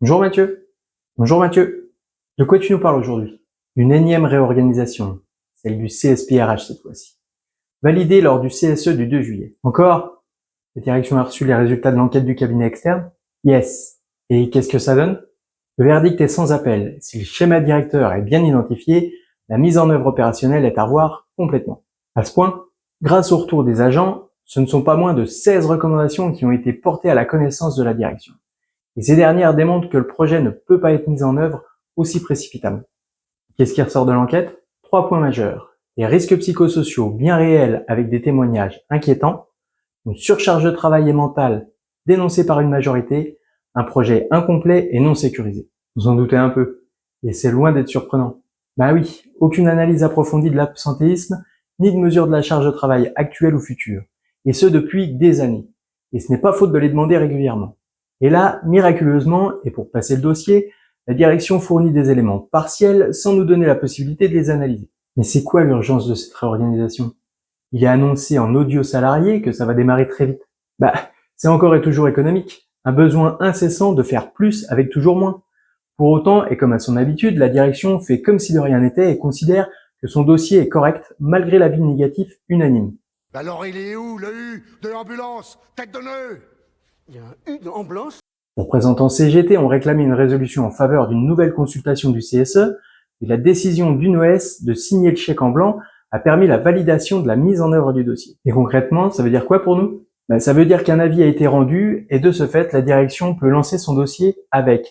Bonjour Mathieu. Bonjour Mathieu. De quoi tu nous parles aujourd'hui? Une énième réorganisation, celle du CSPRH cette fois-ci. Validée lors du CSE du 2 juillet. Encore? La direction a reçu les résultats de l'enquête du cabinet externe? Yes. Et qu'est-ce que ça donne? Le verdict est sans appel. Si le schéma directeur est bien identifié, la mise en œuvre opérationnelle est à revoir complètement. À ce point, grâce au retour des agents, ce ne sont pas moins de 16 recommandations qui ont été portées à la connaissance de la direction. Et ces dernières démontrent que le projet ne peut pas être mis en œuvre aussi précipitamment. Qu'est-ce qui ressort de l'enquête? 3 points majeurs. Des risques psychosociaux bien réels avec des témoignages inquiétants, une surcharge de travail et mentale dénoncée par une majorité, un projet incomplet et non sécurisé. Vous en doutez un peu. Et c'est loin d'être surprenant. Bah oui, aucune analyse approfondie de l'absentéisme, ni de mesure de la charge de travail actuelle ou future. Et ce depuis des années. Et ce n'est pas faute de les demander régulièrement. Et là, miraculeusement, et pour passer le dossier, la direction fournit des éléments partiels sans nous donner la possibilité de les analyser. Mais c'est quoi l'urgence de cette réorganisation? Il est annoncé en audio salarié que ça va démarrer très vite. Bah, c'est encore et toujours économique. Un besoin incessant de faire plus avec toujours moins. Pour autant, et comme à son habitude, la direction fait comme si de rien n'était et considère que son dossier est correct malgré l'avis négatif unanime. Alors il est où, le U de l'ambulance? Tête de nœud! Il y a un U de ambulance? Représentants CGT ont réclamé une résolution en faveur d'une nouvelle consultation du CSE et la décision d'UNOS de signer le chèque en blanc a permis la validation de la mise en œuvre du dossier. Et concrètement, ça veut dire quoi pour nous? Ça veut dire qu'un avis a été rendu et de ce fait, la direction peut lancer son dossier avec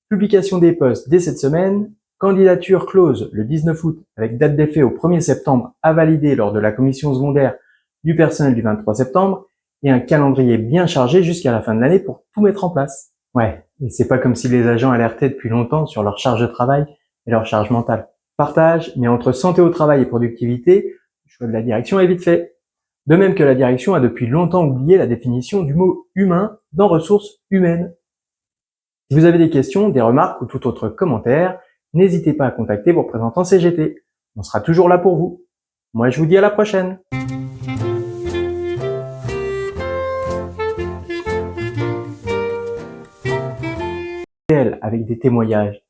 publication des postes dès cette semaine, candidature close le 19 août avec date d'effet au 1er septembre à valider lors de la commission secondaire du personnel du 23 septembre et un calendrier bien chargé jusqu'à la fin de l'année pour tout mettre en place. Ouais, et c'est pas comme si les agents alertaient depuis longtemps sur leur charge de travail et leur charge mentale. Partage, mais entre santé au travail et productivité, le choix de la direction est vite fait. De même que la direction a depuis longtemps oublié la définition du mot humain dans ressources humaines. Si vous avez des questions, des remarques ou tout autre commentaire, n'hésitez pas à contacter vos représentants CGT. On sera toujours là pour vous. Moi, je vous dis à la prochaine. Avec des témoignages.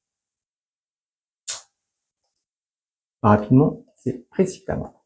Pas rapidement, c'est précipitamment.